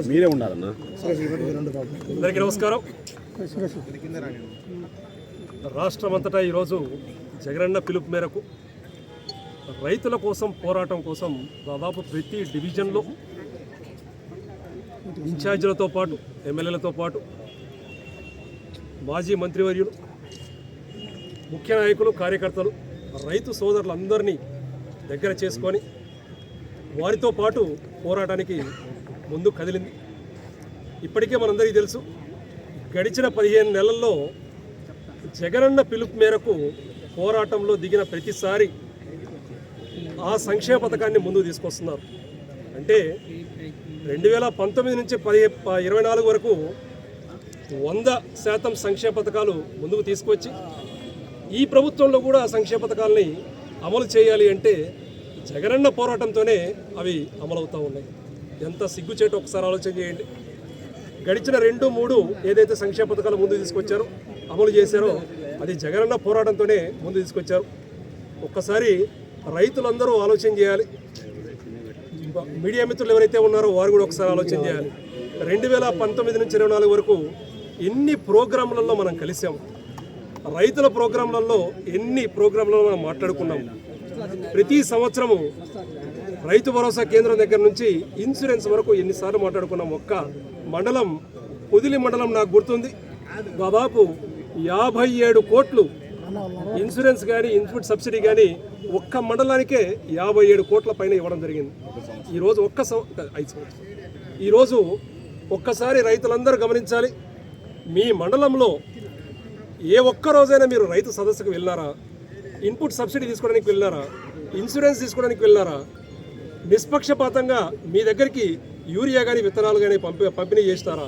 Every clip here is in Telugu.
మీరే ఉండాలన్నా. అందరికీ నమస్కారం. రాష్ట్రమంతటా ఈరోజు జగనన్న పిలుపు మేరకు రైతుల కోసం పోరాటం కోసం దాదాపు ప్రతి డివిజన్లో ఇన్ఛార్జీలతో పాటు ఎమ్మెల్యేలతో పాటు మాజీ మంత్రివర్యులు, ముఖ్య నాయకులు, కార్యకర్తలు, రైతు సోదరులందరినీ దగ్గర చేసుకొని వారితో పాటు పోరాటానికి ముందు కదిలింది. ఇప్పటికే మనందరికీ తెలుసు, గడిచిన 15 నెలల్లో జగనన్న పిలుపు మేరకు పోరాటంలో దిగిన ప్రతిసారి ఆ సంక్షేమ పథకాన్ని ముందుకు తీసుకొస్తున్నారు. అంటే 2019 నుంచి 24 వరకు 100% సంక్షేమ పథకాలు ముందుకు తీసుకొచ్చి ఈ ప్రభుత్వంలో కూడా ఆ సంక్షేమ పథకాలని అమలు చేయాలి అంటే జగనన్న పోరాటంతోనే అవి అమలవుతూ ఉన్నాయి. ఎంత సిగ్గుచేటు ఒకసారి ఆలోచన చేయండి. గడిచిన 2-3 ఏదైతే సంక్షేమ పథకాలు ముందుకు తీసుకొచ్చారో, అమలు చేశారో, అది జగనన్న పోరాటంతోనే ముందు తీసుకొచ్చారు. ఒక్కసారి రైతులందరూ ఆలోచన చేయాలి. మీడియా మిత్రులు ఎవరైతే ఉన్నారో వారు కూడా ఒకసారి ఆలోచన చేయాలి. 2019 నుంచి 24 వరకు ఎన్ని ప్రోగ్రాంలలో మనం కలిసాము, రైతుల ప్రోగ్రాంలలో ఎన్ని ప్రోగ్రాంలలో మనం మాట్లాడుకున్నాము. ప్రతి సంవత్సరము రైతు భరోసా కేంద్రం దగ్గర నుంచి ఇన్సూరెన్స్ వరకు ఎన్నిసార్లు మాట్లాడుకున్నాం. ఒక్క మండలం, పొదిలి మండలం నాకు గుర్తుంది, దాదాపు 57 కోట్లు ఇన్సూరెన్స్ కానీ ఇన్పుట్ సబ్సిడీ కానీ ఒక్క మండలానికే 57 కోట్ల పైన ఇవ్వడం జరిగింది. ఈరోజు 5 సంవత్సరం. ఈరోజు ఒక్కసారి రైతులందరూ గమనించాలి, మీ మండలంలో ఏ ఒక్క రోజైనా మీరు రైతు సదస్సుకు వెళ్ళారా? ఇన్పుట్ సబ్సిడీ తీసుకోవడానికి వెళ్ళారా? ఇన్సూరెన్స్ తీసుకోవడానికి వెళ్ళారా? నిష్పక్షపాతంగా మీ దగ్గరికి యూరియా కానీ విత్తనాలు కానీ పంపిణీ చేస్తారా?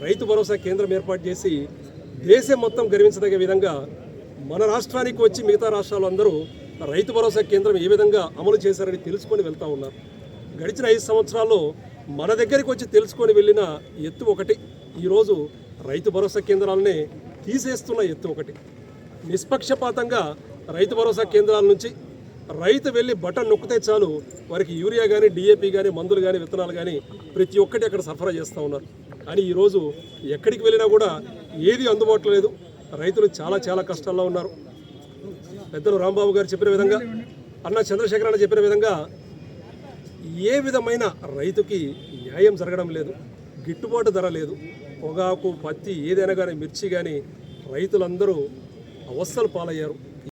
రైతు భరోసా కేంద్రం ఏర్పాటు చేసి దేశం మొత్తం గర్వించదగ్గ విధంగా మన రాష్ట్రానికి వచ్చి మిగతా రాష్ట్రాలు అందరూ రైతు భరోసా కేంద్రం ఏ విధంగా అమలు చేశారని తెలుసుకొని వెళ్తూ ఉన్నారు. గడిచిన 5 సంవత్సరాల్లో మన దగ్గరికి వచ్చి తెలుసుకొని వెళ్ళిన ఎత్తు ఒకటి, ఈరోజు రైతు భరోసా కేంద్రాలనే తీసేస్తున్న ఎత్తు ఒకటి. నిష్పక్షపాతంగా రైతు భరోసా కేంద్రాల నుంచి రైతు వెళ్ళి బటన్ నొక్కితే చాలు వారికి యూరియా కానీ, డిఏపి కానీ, మందులు కానీ, విత్తనాలు కానీ ప్రతి ఒక్కటి అక్కడ సరఫరా చేస్తూ ఉన్నారు. కానీ ఈరోజు ఎక్కడికి వెళ్ళినా కూడా ఏది అందుబాటులో లేదు. రైతులు చాలా కష్టాల్లో ఉన్నారు. పెద్దలు రాంబాబు గారు చెప్పిన విధంగా, అన్న చంద్రశేఖర్ అన్న చెప్పిన విధంగా ఏ విధమైన రైతుకి న్యాయం జరగడం లేదు. గిట్టుబాటు ధర లేదు. పొగాకు, పత్తి, ఏదైనా కానీ, మిర్చి కానీ రైతులందరూ అవస్థలు పాలయ్యారు.